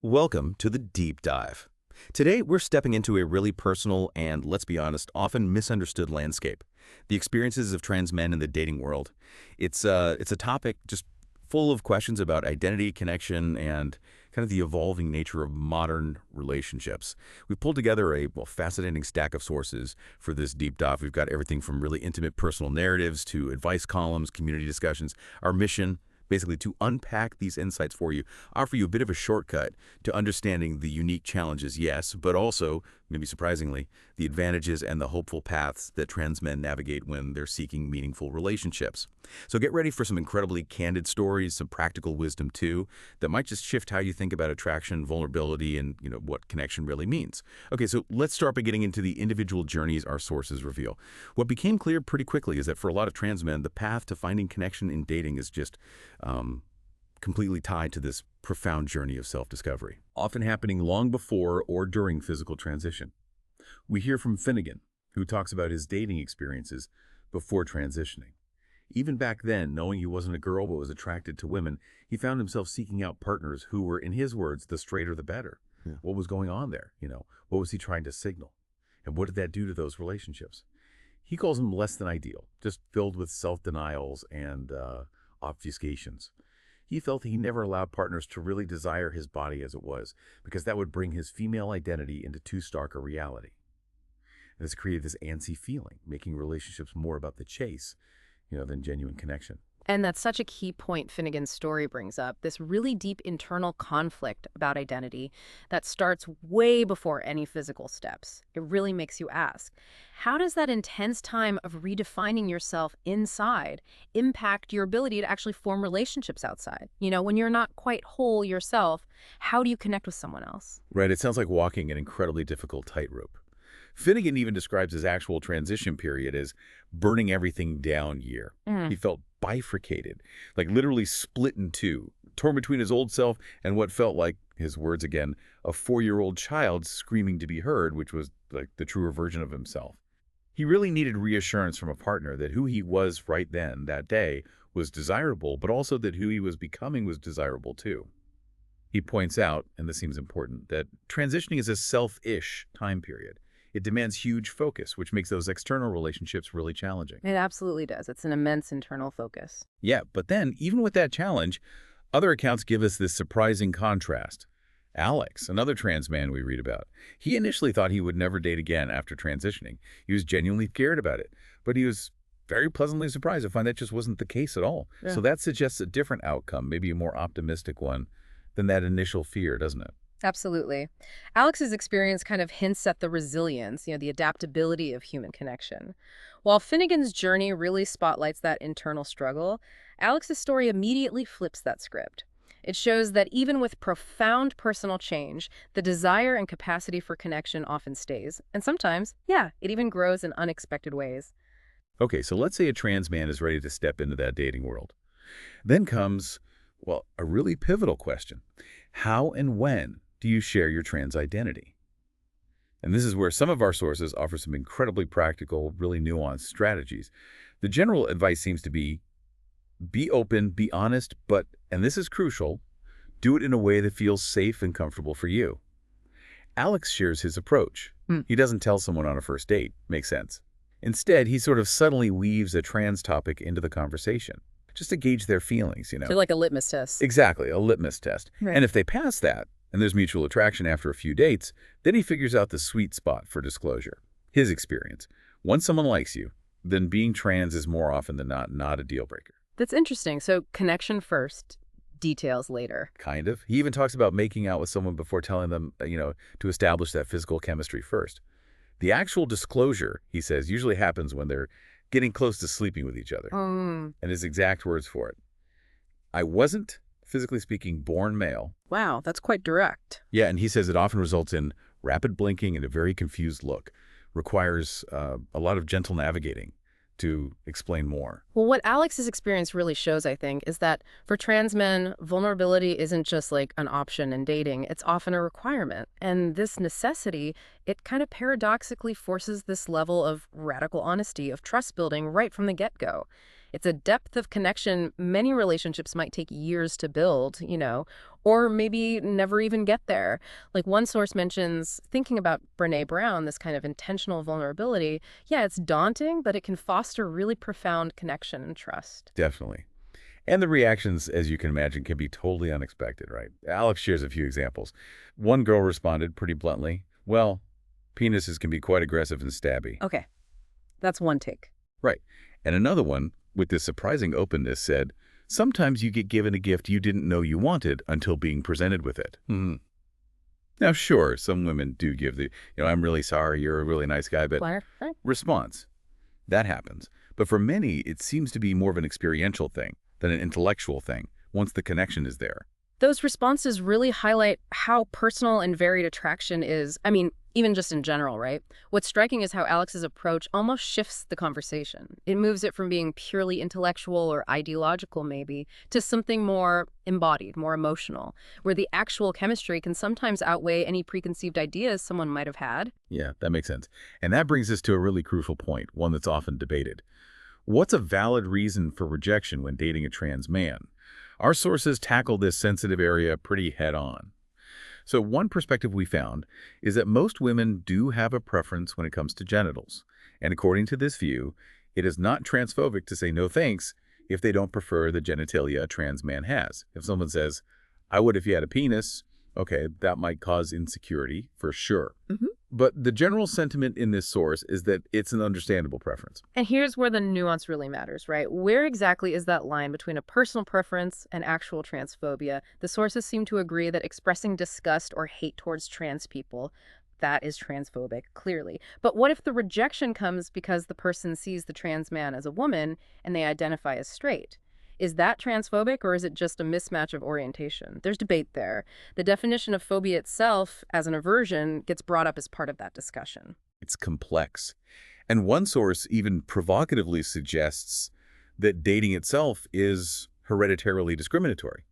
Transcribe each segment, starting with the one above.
Welcome to the Deep Dive. Today, we're stepping into a really personal and, let's be honest, often misunderstood landscape. The experiences of trans men in the dating world. It's a topic just full of questions about identity, connection, and kind of the evolving nature of modern relationships. We've pulled together a fascinating stack of sources for this deep dive. We've got everything from really intimate personal narratives to advice columns, community discussions. Our mission, basically to unpack these insights for you, offer you a bit of a shortcut to understanding the unique challenges, yes, but also, maybe surprisingly, the advantages and the hopeful paths that trans men navigate when they're seeking meaningful relationships. So get ready for some incredibly candid stories, some practical wisdom too, that might just shift how you think about attraction, vulnerability, and what connection really means. Okay, so let's start by getting into the individual journeys our sources reveal. What became clear pretty quickly is that for a lot of trans men, the path to finding connection in dating is just completely tied to this profound journey of self-discovery, often happening long before or during physical transition. We hear from Finnegan, who talks about his dating experiences before transitioning. Even back then, knowing he wasn't a girl but was attracted to women, he found himself seeking out partners who were, in his words, the straighter the better. Yeah. What was going on there? What was he trying to signal? And what did that do to those relationships? He calls them less than ideal, just filled with self-denials and obfuscations. He felt he never allowed partners to really desire his body as it was, because that would bring his female identity into too stark a reality. And this created this antsy feeling, making relationships more about the chase, than genuine connection. And that's such a key point Finnegan's story brings up, this really deep internal conflict about identity that starts way before any physical steps. It really makes you ask, how does that intense time of redefining yourself inside impact your ability to actually form relationships outside? When you're not quite whole yourself, how do you connect with someone else? Right, it sounds like walking an incredibly difficult tightrope. Finnegan even describes his actual transition period as burning everything down year. He felt bifurcated, like literally split in two, torn between his old self and what felt like, his words again, a 4-year-old child screaming to be heard, which was like the truer version of himself. He really needed reassurance from a partner that who he was right then, that day, was desirable, but also that who he was becoming was desirable too. He points out, and this seems important, that transitioning is a self-ish time period. It demands huge focus, which makes those external relationships really challenging. It absolutely does. It's an immense internal focus. Yeah, but then, even with that challenge, other accounts give us this surprising contrast. Alex, another trans man we read about, he initially thought he would never date again after transitioning. He was genuinely scared about it, but he was very pleasantly surprised to find that just wasn't the case at all. Yeah. So that suggests a different outcome, maybe a more optimistic one than that initial fear, doesn't it? Absolutely. Alex's experience kind of hints at the resilience, the adaptability of human connection. While Finnegan's journey really spotlights that internal struggle, Alex's story immediately flips that script. It shows that even with profound personal change, the desire and capacity for connection often stays. And sometimes, yeah, it even grows in unexpected ways. Okay, so let's say a trans man is ready to step into that dating world. Then comes, a really pivotal question. How and when do you share your trans identity? And this is where some of our sources offer some incredibly practical, really nuanced strategies. The general advice seems to be open, be honest, but, and this is crucial, do it in a way that feels safe and comfortable for you. Alex shares his approach. He doesn't tell someone on a first date. Makes sense. Instead, he sort of subtly weaves a trans topic into the conversation, just to gauge their feelings, So like a litmus test. Exactly, a litmus test. Right. And if they pass that, and there's mutual attraction after a few dates, then he figures out the sweet spot for disclosure. His experience. Once someone likes you, then being trans is more often than not a deal breaker. That's interesting. So connection first, details later. Kind of. He even talks about making out with someone before telling them, to establish that physical chemistry first. The actual disclosure, he says, usually happens when they're getting close to sleeping with each other. And his exact words for it. I wasn't, physically speaking, born male. Wow, that's quite direct. Yeah, and he says it often results in rapid blinking and a very confused look. Requires a lot of gentle navigating to explain more. Well, what Alex's experience really shows, I think, is that for trans men, vulnerability isn't just like an option in dating. It's often a requirement. And this necessity, it kind of paradoxically forces this level of radical honesty, of trust building right from the get-go. It's a depth of connection many relationships might take years to build, or maybe never even get there. Like one source mentions thinking about Brene Brown, this kind of intentional vulnerability. Yeah, it's daunting, but it can foster really profound connection and trust. Definitely. And the reactions, as you can imagine, can be totally unexpected, right? Alex shares a few examples. One girl responded pretty bluntly, well, penises can be quite aggressive and stabby. Okay, that's one take. Right. And another one, with this surprising openness, said, sometimes you get given a gift you didn't know you wanted until being presented with it. Now, sure, some women do give the, I'm really sorry, you're a really nice guy, but Right. response. That happens. But for many, it seems to be more of an experiential thing than an intellectual thing once the connection is there. Those responses really highlight how personal and varied attraction is. I mean, even just in general, right? What's striking is how Alex's approach almost shifts the conversation. It moves it from being purely intellectual or ideological, maybe, to something more embodied, more emotional, where the actual chemistry can sometimes outweigh any preconceived ideas someone might have had. Yeah, that makes sense. And that brings us to a really crucial point, one that's often debated. What's a valid reason for rejection when dating a trans man? Our sources tackle this sensitive area pretty head-on. So one perspective we found is that most women do have a preference when it comes to genitals. And according to this view, it is not transphobic to say no thanks if they don't prefer the genitalia a trans man has. If someone says, I would if you had a penis, okay, that might cause insecurity for sure. But the general sentiment in this source is that it's an understandable preference. And here's where the nuance really matters, right? Where exactly is that line between a personal preference and actual transphobia? The sources seem to agree that expressing disgust or hate towards trans people, that is transphobic, clearly. But what if the rejection comes because the person sees the trans man as a woman and they identify as straight? Is that transphobic, or is it just a mismatch of orientation? There's debate there. The definition of phobia itself as an aversion gets brought up as part of that discussion. It's complex. And one source even provocatively suggests that dating itself is hereditarily discriminatory.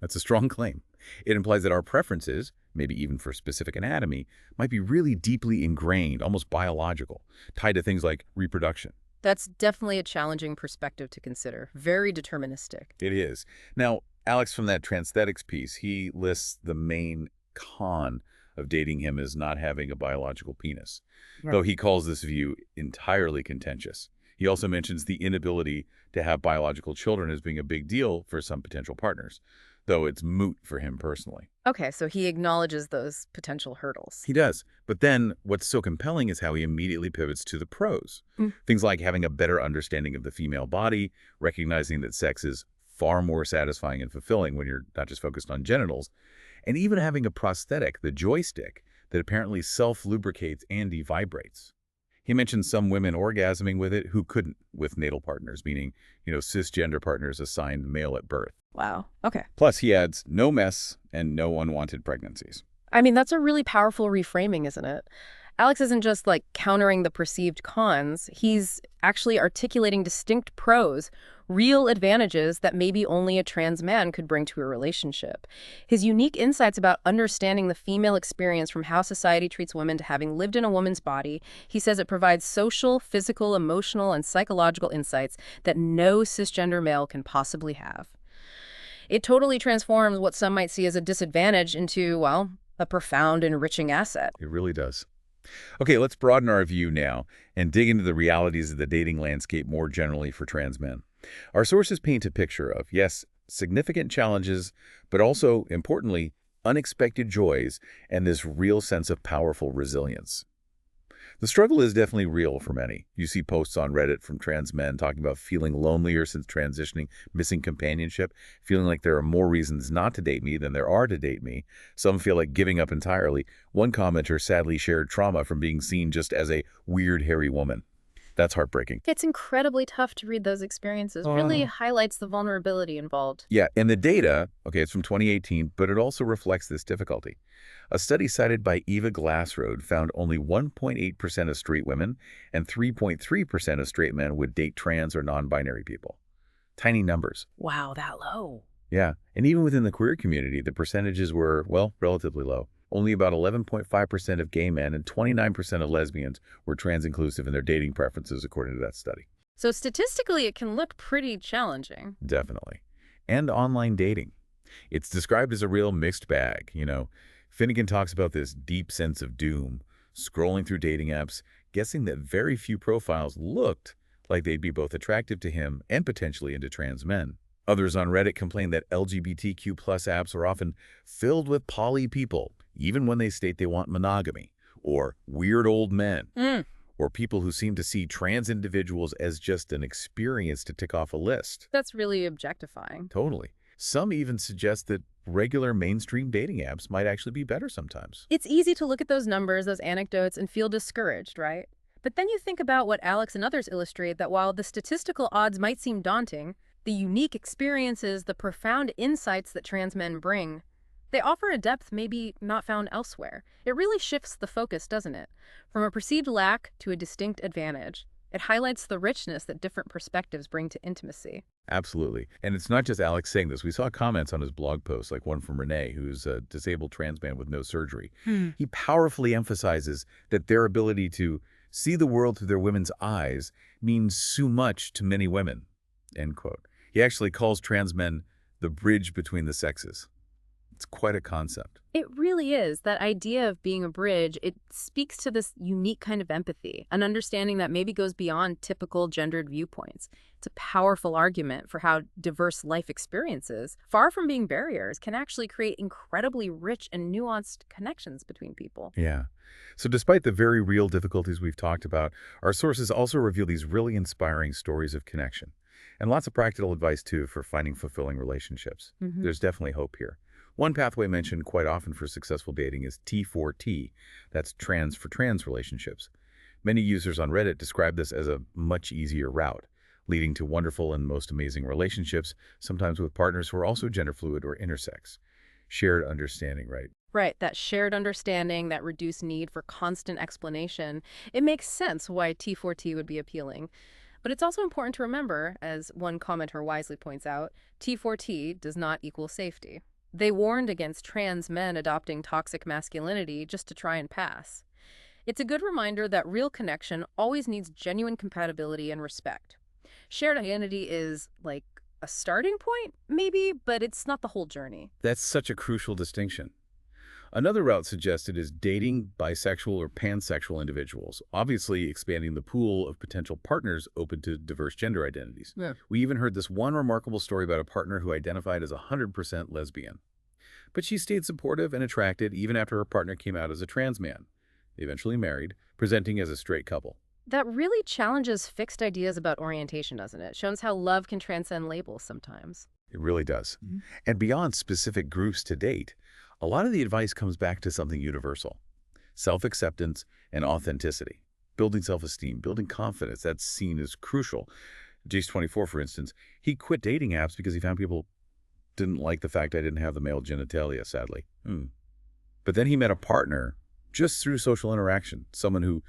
That's a strong claim. It implies that our preferences, maybe even for specific anatomy, might be really deeply ingrained, almost biological, tied to things like reproduction. That's definitely a challenging perspective to consider. Very deterministic. It is. Now, Alex, from that transthetics piece, he lists the main con of dating him as not having a biological penis, though he calls this view entirely contentious. He also mentions the inability to have biological children as being a big deal for some potential partners, though it's moot for him personally. Okay, so he acknowledges those potential hurdles. He does. But then what's so compelling is how he immediately pivots to the pros. Things like having a better understanding of the female body, recognizing that sex is far more satisfying and fulfilling when you're not just focused on genitals, and even having a prosthetic, the joystick, that apparently self-lubricates and devibrates. He mentioned some women orgasming with it who couldn't with natal partners, meaning, cisgender partners assigned male at birth. Wow. Okay. Plus, he adds no mess and no unwanted pregnancies. I mean, that's a really powerful reframing, isn't it? Alex isn't just like countering the perceived cons. He's actually articulating distinct pros, real advantages that maybe only a trans man could bring to a relationship. His unique insights about understanding the female experience, from how society treats women to having lived in a woman's body, he says it provides social, physical, emotional, and psychological insights that no cisgender male can possibly have. It totally transforms what some might see as a disadvantage into, well, a profound, enriching asset. It really does. Okay, let's broaden our view now and dig into the realities of the dating landscape more generally for trans men. Our sources paint a picture of, yes, significant challenges, but also, importantly, unexpected joys and this real sense of powerful resilience. The struggle is definitely real for many. You see posts on Reddit from trans men talking about feeling lonelier since transitioning, missing companionship, feeling like there are more reasons not to date me than there are to date me. Some feel like giving up entirely. One commenter sadly shared trauma from being seen just as a weird, hairy woman. That's heartbreaking. It's incredibly tough to read those experiences. Really highlights the vulnerability involved. Yeah, and the data, okay, it's from 2018, but it also reflects this difficulty. A study cited by Eva Glassroad found only 1.8% of straight women and 3.3% of straight men would date trans or non-binary people. Tiny numbers. Wow, that low. Yeah, and even within the queer community, the percentages were, well, relatively low. Only about 11.5% of gay men and 29% of lesbians were trans-inclusive in their dating preferences, according to that study. So statistically, it can look pretty challenging. Definitely. And online dating. It's described as a real mixed bag, you know. Finnegan talks about this deep sense of doom, scrolling through dating apps, guessing that very few profiles looked like they'd be both attractive to him and potentially into trans men. Others on Reddit complain that LGBTQ plus apps are often filled with poly people, even when they state they want monogamy, or weird old men, or people who seem to see trans individuals as just an experience to tick off a list. That's really objectifying. Totally. Some even suggest that regular mainstream dating apps might actually be better sometimes. It's easy to look at those numbers, those anecdotes, and feel discouraged, right? But then you think about what Alex and others illustrate, that while the statistical odds might seem daunting, the unique experiences, the profound insights that trans men bring, they offer a depth maybe not found elsewhere. It really shifts the focus, doesn't it? From a perceived lack to a distinct advantage. It highlights the richness that different perspectives bring to intimacy. Absolutely. And it's not just Alex saying this. We saw comments on his blog post, like one from Renee, who's a disabled trans man with no surgery. He powerfully emphasizes that their ability to see the world through their women's eyes means so much to many women, end quote. He actually calls trans men the bridge between the sexes. It's quite a concept. It really is. That idea of being a bridge, it speaks to this unique kind of empathy, an understanding that maybe goes beyond typical gendered viewpoints. It's a powerful argument for how diverse life experiences, far from being barriers, can actually create incredibly rich and nuanced connections between people. Yeah. So despite the very real difficulties we've talked about, our sources also reveal these really inspiring stories of connection. And lots of practical advice, too, for finding fulfilling relationships. There's definitely hope here. One pathway mentioned quite often for successful dating is T4T. That's trans for trans relationships. Many users on Reddit describe this as a much easier route, leading to wonderful and most amazing relationships, sometimes with partners who are also gender fluid or intersex. Shared understanding, right? Right, that shared understanding, that reduced need for constant explanation. It makes sense why T4T would be appealing. But it's also important to remember, as one commenter wisely points out, T4T does not equal safety. They warned against trans men adopting toxic masculinity just to try and pass. It's a good reminder that real connection always needs genuine compatibility and respect. Shared identity is like a starting point, maybe, but it's not the whole journey. That's such a crucial distinction. Another route suggested is dating bisexual or pansexual individuals, obviously expanding the pool of potential partners open to diverse gender identities. Yeah. We even heard this one remarkable story about a partner who identified as 100% lesbian. But she stayed supportive and attracted even after her partner came out as a trans man. They eventually married, presenting as a straight couple. That really challenges fixed ideas about orientation, doesn't it? Shows how love can transcend labels sometimes. It really does. And beyond specific groups to date, a lot of the advice comes back to something universal: self-acceptance and authenticity. Building self-esteem, building confidence, that's seen as crucial. Jace24, for instance, he quit dating apps because he found people didn't like the fact I didn't have the male genitalia, sadly. But then he met a partner just through social interaction, someone who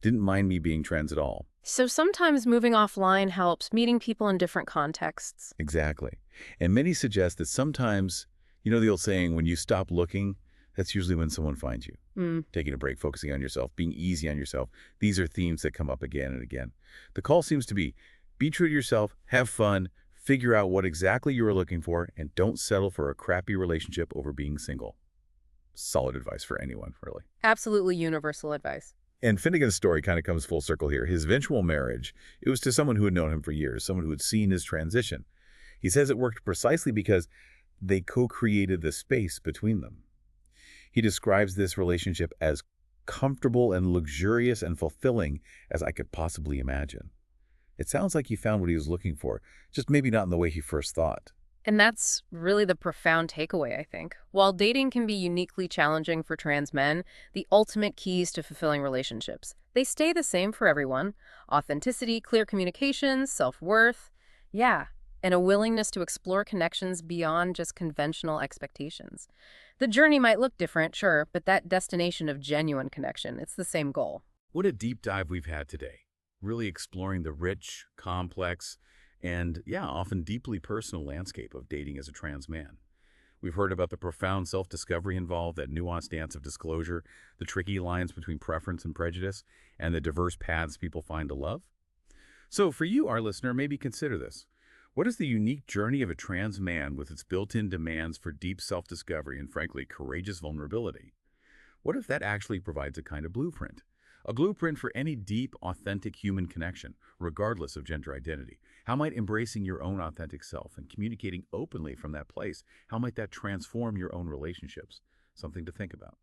didn't mind me being trans at all. So sometimes moving offline helps, meeting people in different contexts. Exactly. And many suggest that sometimes, you know the old saying, when you stop looking, that's usually when someone finds you. Taking a break, focusing on yourself, being easy on yourself. These are themes that come up again and again. The call seems to be true to yourself, have fun, figure out what exactly you are looking for, and don't settle for a crappy relationship over being single. Solid advice for anyone, really. Absolutely universal advice. And Finnegan's story kind of comes full circle here. His eventual marriage, it was to someone who had known him for years, someone who had seen his transition. He says it worked precisely because they co-created the space between them. He describes this relationship as comfortable and luxurious and fulfilling as I could possibly imagine. It sounds like he found what he was looking for, just maybe not in the way he first thought. And that's really the profound takeaway, I think. While dating can be uniquely challenging for trans men, the ultimate keys to fulfilling relationships, they stay the same for everyone. Authenticity, clear communications, self-worth, and a willingness to explore connections beyond just conventional expectations. The journey might look different, sure, but that destination of genuine connection, it's the same goal. What a deep dive we've had today. Really exploring the rich, complex, and often deeply personal landscape of dating as a trans man. We've heard about the profound self-discovery involved, that nuanced dance of disclosure, the tricky lines between preference and prejudice, and the diverse paths people find to love. So for you, our listener, maybe consider this. What is the unique journey of a trans man with its built-in demands for deep self-discovery and, frankly, courageous vulnerability? What if that actually provides a kind of blueprint? A blueprint for any deep, authentic human connection, regardless of gender identity. How might embracing your own authentic self and communicating openly from that place, how might that transform your own relationships? Something to think about.